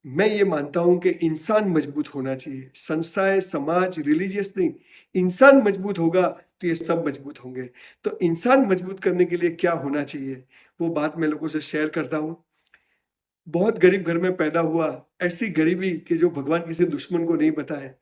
मैं ये मानता हूँ कि इंसान मजबूत होना चाहिए। संस्थाएँ, समाज, रिलीजियस नहीं, इंसान मजबूत होगा तो ये सब मजबूत होंगे। तो इंसान मजबूत करने के लिए क्या होना चाहिए, वो बात मैं लोगों से शेयर करता हूँ। बहुत गरीब घर में पैदा हुआ, ऐसी गरीबी कि जो भगवान किसी दुश्मन को नहीं बताए।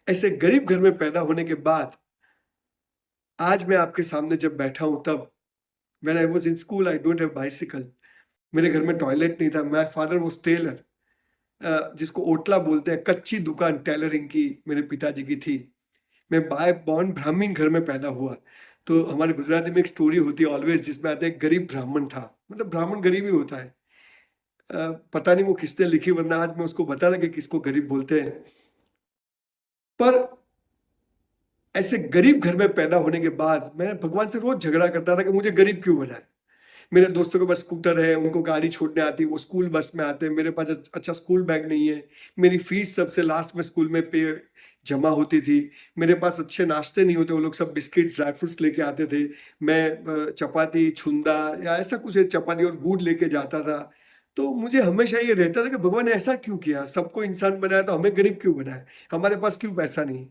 ऐसे गरीब घर में पैदा होने के बाद आज मैं आपके सामने जब बैठा हूँ तब when I was in school I don't have bicycle. मेरे घर में टॉयलेट नहीं था। माय फादर वाज़ टेलर, जिसको ओटला बोलते हैं, कच्ची दुकान टेलरिंग की मेरे पिताजी की थी। मैं बाय बॉर्न ब्राह्मण घर में पैदा हुआ। तो हमारे गुजराती में एक स्टोरी होती है ऑलवेज़, जिसमें आता है गरीब ब्राह्मण था। मतलब ब्राह्मण गरीब ही होता है। पता नहीं वो किसने लिखी, वरना आज मैं उसको बता दें कि किसको गरीब बोलते हैं। पर ऐसे गरीब घर में पैदा होने के बाद मैं भगवान से रोज़ झगड़ा करता था कि मुझे गरीब क्यों बनाया? मेरे दोस्तों के पास स्कूटर है, उनको गाड़ी छोड़ने आती है, वो स्कूल बस में आते हैं, मेरे पास अच्छा स्कूल बैग नहीं है। मेरी फीस सबसे लास्ट में स्कूल में पे जमा होती थी। मेरे पास अच्छे नाश्ते नहीं होते, वो लोग सब बिस्किट, ड्राई फ्रूट्स लेके आते थे। मैं चपाती, छुंदा या ऐसा कुछ चपाती और गुड़ लेके जाता था। तो मुझे हमेशा ये रहता था कि भगवान ने ऐसा क्यों किया? सबको इंसान बनाया तो हमें गरीब क्यों बनाया? हमारे पास क्यों पैसा नहीं है?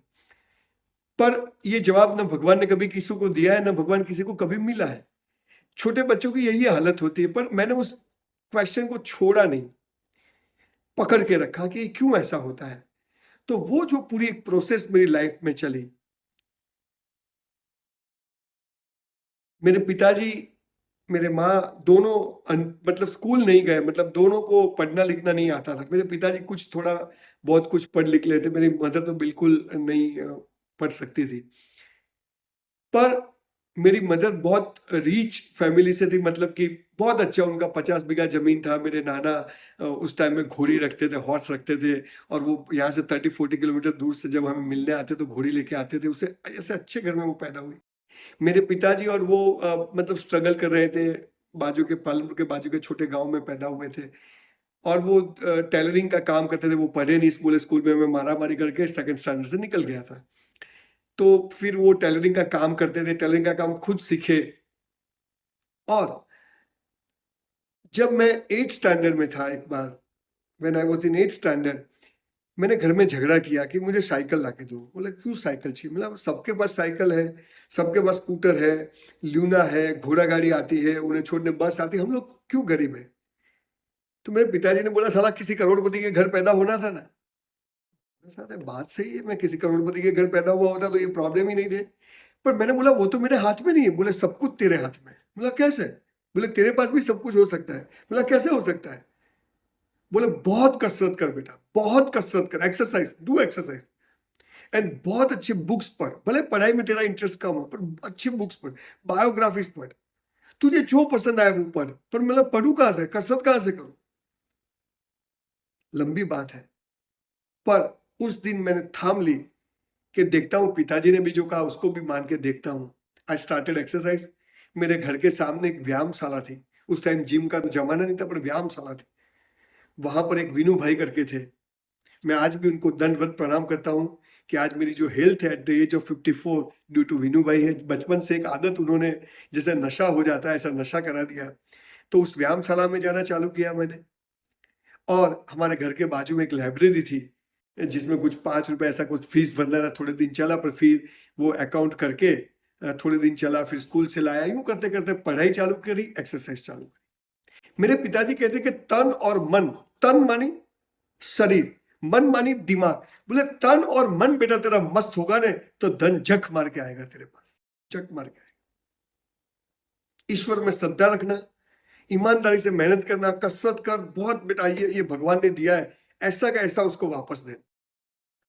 पर ये जवाब ना भगवान ने कभी किसी को दिया है, ना भगवान किसी को कभी मिला है। छोटे बच्चों की यही हालत होती है, पर मैंने उस क्वेश्चन को छोड़ा नहीं, पकड़ के रखा कि क्यों ऐसा होता है। तो वो जो पूरी एक प्रोसेस मेरी लाइफ में चली, मेरे पिताजी, मेरे माँ दोनों मतलब स्कूल नहीं गए, मतलब दोनों को पढ़ना लिखना नहीं आता था। मेरे पिताजी कुछ थोड़ा बहुत कुछ पढ़ लिख लेते, मेरी मदर तो बिल्कुल नहीं पढ़ सकती थी। पर मेरी मदर बहुत रिच फैमिली से थी, मतलब कि बहुत अच्छा उनका 50 बीघा ज़मीन था। मेरे नाना उस टाइम में घोड़ी रखते थे, हॉर्स रखते थे, और वो यहाँ से 30-40 किलोमीटर दूर से जब हमें मिलने आते तो घोड़ी लेके आते थे। उसे ऐसे अच्छे घर में वो पैदा हुई। मेरे पिताजी और वो मतलब स्ट्रगल कर रहे थे, बाजू के पालनपुर के बाजू के छोटे गाँव में पैदा हुए थे, और वो टेलरिंग का काम करते थे। वो पढ़े नहीं, स्कूल में मैं मारा-मारी करके सेकंड स्टैंडर्ड से निकल गया था। तो फिर वो टेलरिंग का काम करते थे, टेलरिंग का काम खुद सीखे। और जब मैं 8th स्टैंडर्ड में था, एक बार when I was in 8th standard, मैंने घर में झगड़ा किया कि मुझे साइकिल लाके दो। बोला क्यों साइकिल चाहिए? मतलब सबके पास साइकिल है, सबके पास स्कूटर है, ल्यूना है, घोड़ा गाड़ी आती है, उन्हें छोड़ने बस आती है, हम लोग क्यों गरीब हैं? तो मेरे पिताजी ने बोला साला किसी करोड़पति के घर पैदा होना था ना। साला बात सही है, मैं किसी करोड़पति के घर पैदा हुआ होता तो ये प्रॉब्लम ही नहीं थे। पर मैंने बोला वो तो मेरे हाथ में नहीं है। बोले सब कुछ तेरे हाथ में है। बोला कैसे? बोले तेरे पास भी सब कुछ हो सकता है। बोला कैसे हो सकता है? बोले बहुत कसरत कर बेटा, बहुत कसरत कर, एक्सरसाइज, डू एक्सरसाइज, एंड बहुत अच्छी बुक्स पढ़। भले पढ़ाई में तेरा इंटरेस्ट कम हो, पर अच्छी बुक्स पढ़, बायोग्राफीज पढ़, तुझे जो पसंद आए वो पढ़। पर मतलब पढ़ू कहाँ से, कसरत कहाँ से करूं? लंबी बात है, पर उस दिन मैंने ठाम ली कि देखता हूँ, पिताजी ने भी जो कहा उसको भी मान के देखता हूँ। I started exercise. मेरे घर के सामने एक व्यायामशाला थी। उस टाइम जिम का तो जमाना नहीं था, पर व्यायामशाला थी। वहां पर एक विनू भाई करके थे। मैं आज भी उनको दंडवत प्रणाम करता हूँ कि आज मेरी जो हेल्थ है at the age of 54 due to Vinu भाई है। बचपन से एक आदत उन्होंने, जैसे नशा हो जाता है ऐसा नशा करा दिया। तो उस व्यायामशाला में जाना चालू किया मैंने। और हमारे घर के बाजू में एक लाइब्रेरी थी, जिसमें कुछ 5 रुपए ऐसा कुछ फीस भरना था। थोड़े दिन चला, पर फिर वो अकाउंट करके थोड़े दिन चला, फिर स्कूल से लाया। यूं करते करते पढ़ाई चालू करी, एक्सरसाइज चालू करी। मेरे पिताजी कहते कि तन और मन, तन मानी शरीर, मन मानी दिमाग। बोले तन और मन बेटा तेरा मस्त होगा ने तो धन झक मार के आएगा तेरे पास, झक मार के आएगा। ईश्वर में श्रद्धा रखना, ईमानदारी से मेहनत करना, कसरत कर, बहुत बेटा ये भगवान ने दिया है, ऐसा का ऐसा उसको वापस देना।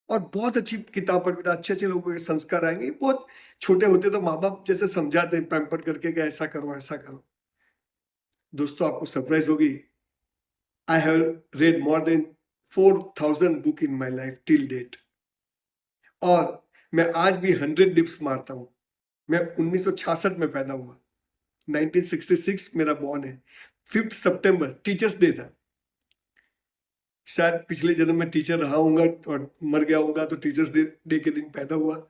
और बहुत अच्छी किताब पढ़ बेटा, अच्छे अच्छे लोगों के संस्कार आएंगे। बहुत छोटे होते तो माँ बाप जैसे समझाते हैं पैम्पर करके कि ऐसा करो ऐसा करो। दोस्तों आपको सरप्राइज होगी, I have read more than 4000 book in my life till date. और मैं आज भी 100 डिप्स मारता हूं। मैं 1966 में पैदा हुआ, 1966 मेरा बॉर्न है। 5 सितंबर टीचर्स डे था। शायद पिछले जन्म में टीचर रहा हूँगा और मर गया होगा, तो टीचर्स डे के दिन पैदा हुआ।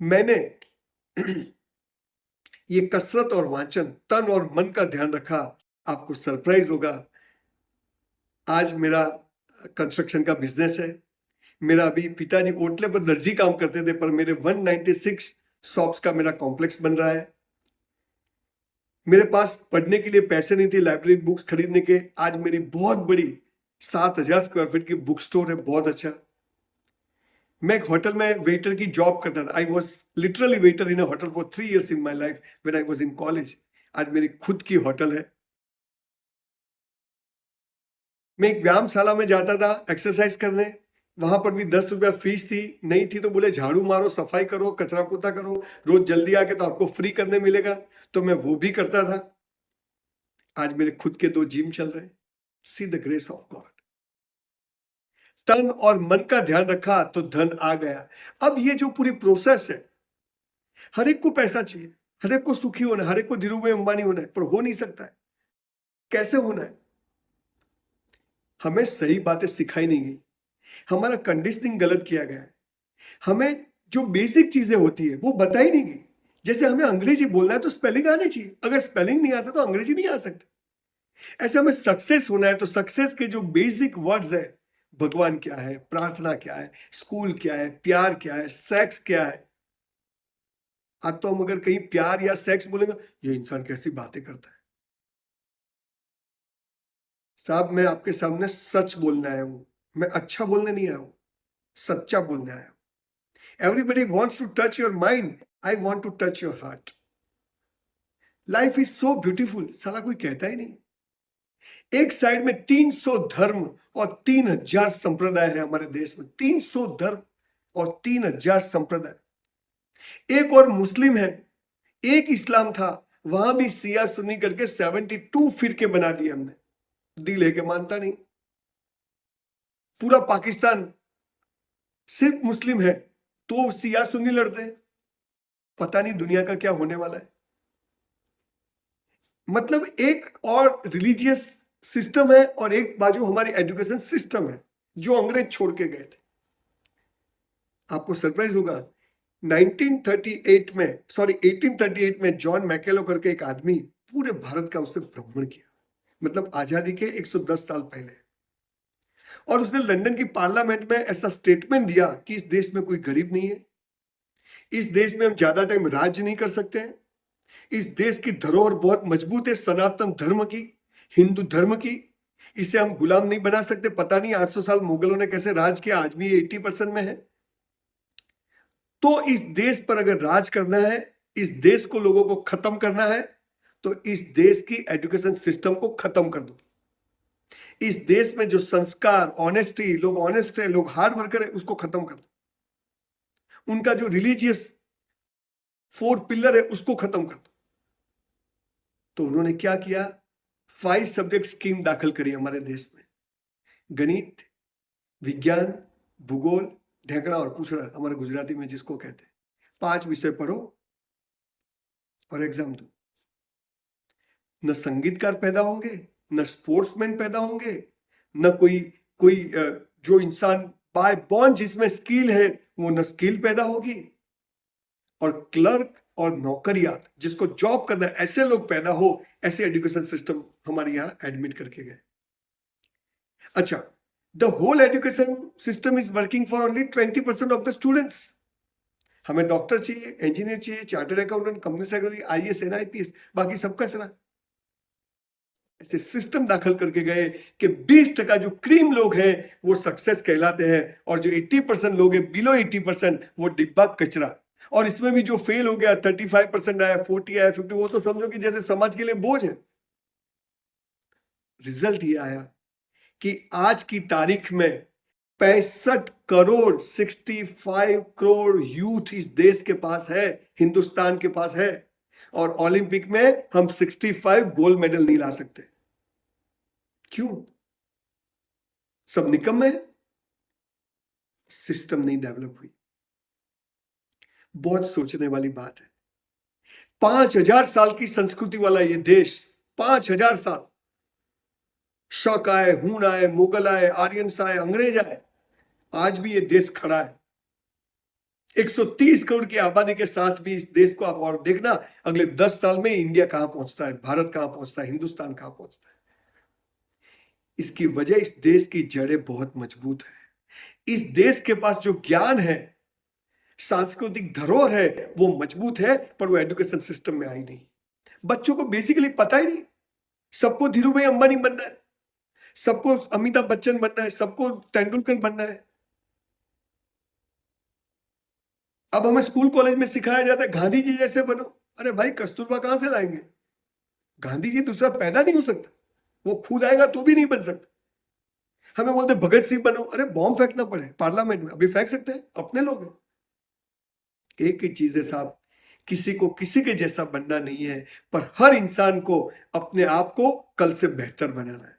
मैंने ये कसरत और वाचन, तन और मन का ध्यान रखा। आपको सरप्राइज होगा, आज मेरा कंस्ट्रक्शन का बिजनेस है। मेरा अभी पिताजी ओटले पर दर्जी काम करते थे, पर मेरे 196 शॉप्स का मेरा कॉम्प्लेक्स बन रहा है। मेरे पास पढ़ने के लिए पैसे नहीं थे, लाइब्रेरी बुक्स खरीदने के। आज मेरी बहुत बड़ी 7,000 स्क्वायर फीट की बुक स्टोर है, बहुत अच्छा। मैं एक होटल में वेटर की जॉब करता था। I was literally waiter in a hotel for 3 years in my life when I was in college. आज मेरी खुद की होटल है। मैं एक व्यायामशाला में जाता था एक्सरसाइज करने, वहां पर भी 10 रुपया फीस थी। नहीं थी तो बोले झाड़ू मारो, सफाई करो, कचरा पोता करो, रोज जल्दी आके तो आपको फ्री करने मिलेगा, तो मैं वो भी करता था। आज मेरे खुद के 2 जिम चल रहे हैं। See the grace of God. तन और मन का ध्यान रखा तो धन आ गया। अब ये जो पूरी प्रोसेस है, हर एक को पैसा चाहिए, हर एक को सुखी होना है, हर एक को धीरूभाई अंबानी होना है, पर हो नहीं सकता है। कैसे होना है? हमें सही बातें सिखाई नहीं गई, हमारा कंडीशनिंग गलत किया गया है। हमें जो बेसिक चीजें होती है वो बताई नहीं गई। जैसे हमें अंग्रेजी बोलना है तो स्पेलिंग आनी चाहिए, अगर स्पेलिंग नहीं आता तो अंग्रेजी नहीं आ सकती। ऐसे हमें सक्सेस होना है तो सक्सेस के जो बेसिक वर्ड्स है, भगवान क्या है, प्रार्थना क्या है, स्कूल क्या है, प्यार क्या है, सेक्स क्या है। आज तो हम अगर कहीं प्यार या सेक्स बोलेंगे, ये इंसान कैसी बातें करता है। साहब, मैं आपके सामने सच बोलने आया हूं, मैं अच्छा बोलने नहीं आया हूं, सच्चा बोलने आया हूं। Everybody wants to touch your mind, I want to touch your heart. Life is so beautiful, साला कोई कहता ही नहीं। एक साइड में 300 धर्म और 3000 संप्रदाय है हमारे देश में। 300 धर्म और 3000 संप्रदाय। एक और मुस्लिम है, एक इस्लाम था, वहां भी सिया सुन्नी करके 72 फिरके बना दिए हमने। दिल है के मानता नहीं। पूरा पाकिस्तान सिर्फ मुस्लिम है तो सिया सुन्नी लड़ते हैं। पता नहीं दुनिया का क्या होने वाला है। मतलब एक और रिलीजियस सिस्टम है और एक बाजू हमारी एजुकेशन सिस्टम है जो अंग्रेज छोड़ के गए थे। आपको सरप्राइज होगा, 1838 में जॉन मैकेलो करके एक आदमी, पूरे भारत का उसने भ्रमण किया, मतलब आजादी के 110 साल पहले। और उसने लंदन की पार्लियामेंट में ऐसा स्टेटमेंट दिया कि इस देश में कोई गरीब नहीं है, इस देश में हम ज्यादा टाइम राज नहीं कर सकते हैं, इस देश की धरोहर बहुत मजबूत है सनातन धर्म की, हिंदू धर्म की, इसे हम गुलाम नहीं बना सकते। पता नहीं 800 साल मुगलों ने कैसे राज किया, आज भी 80% में है। तो इस देश पर अगर राज करना है, इस देश को लोगों को खत्म करना है, तो इस देश की एजुकेशन सिस्टम को खत्म कर दो। इस देश में जो संस्कार, ऑनेस्टी, लोग ऑनेस्ट है, लोग हार्ड वर्कर है, उसको खत्म कर दो। उनका जो रिलीजियस 4 पिलर है उसको खत्म कर दो। तो उन्होंने क्या किया? 5 सब्जेक्ट स्कीम दाखिल करी हमारे देश में। गणित, विज्ञान, भूगोल, ढेकड़ा और पूछड़ा, हमारे गुजराती में जिसको कहते हैं। 5 विषय पढ़ो और एग्जाम दो। न संगीतकार पैदा होंगे, न स्पोर्ट्समैन पैदा होंगे, न कोई जो इंसान बाय बॉर्न जिसमें स्किल है वो न स्किल पैदा होगी, और क्लर्क और नौकरियात जिसको जॉब करना है, ऐसे लोग पैदा हो। ऐसे एजुकेशन सिस्टम हमारे यहां एडमिट करके गए। अच्छा, the whole education system is working for only 20% of the students. हमें डॉक्टर चाहिए, इंजीनियर चाहिए, chartered accountant, company secretary, IAS, NIPS, बाकी सब कचरा। ऐसे सिस्टम दाखिल करके गए कि 20% जो क्रीम लोग हैं वो सक्सेस कहलाते हैं, और जो 80% लोग हैं, बिलो 80%, वो डिब्बा कचरा। और इसमें भी जो फेल हो गया, 35% आया, 40 आया, 50, वो तो समझो कि जैसे समाज के लिए बोझ है। रिजल्ट ये आया कि आज की तारीख में 65 करोड़ 65 करोड़ यूथ इस देश के पास है, हिंदुस्तान के पास है, और ओलंपिक में हम 65 गोल्ड मेडल नहीं ला सकते। क्यों? सब निकम्मे हैं, सिस्टम नहीं डेवलप हुई। बहुत सोचने वाली बात है। 5000 साल की संस्कृति वाला ये देश, 5000 साल, शक आए, हूण आए, मुगल आए, आर्यंस आए, अंग्रेज आए, आज भी ये देश खड़ा है। 130 करोड़ की आबादी के साथ भी इस देश को आप और देखना, अगले 10 साल में इंडिया कहां पहुंचता है, भारत कहां पहुंचता है, हिंदुस्तान कहां पहुंचता है। इसकी वजह इस देश की जड़ें बहुत मजबूत है। इस देश के पास जो ज्ञान है, सांस्कृतिक धरोहर है, वो मजबूत है, पर वो एजुकेशन सिस्टम में आई नहीं। बच्चों को बेसिकली पता ही नहीं। सबको धीरू भाई अंबानी बनना है, सबको अमिताभ बच्चन बनना है, सबको तेंदुलकर बनना है। अब हमें स्कूल कॉलेज में सिखाया जाता है गांधी जी जैसे बनो। अरे भाई, कस्तूरबा कहां से लाएंगे? गांधी जी दूसरा पैदा नहीं हो सकता, वो खुद आएगा तो भी नहीं बन सकता। हमें बोलते भगत सिंह बनो, अरे बॉम्ब फेंकना पड़े पार्लियामेंट में, अभी फेंक सकते हैं, अपने लोग हैं। एक ही चीज है साहब, किसी को किसी के जैसा बनना नहीं है, पर हर इंसान को अपने आप को कल से बेहतर बनाना है।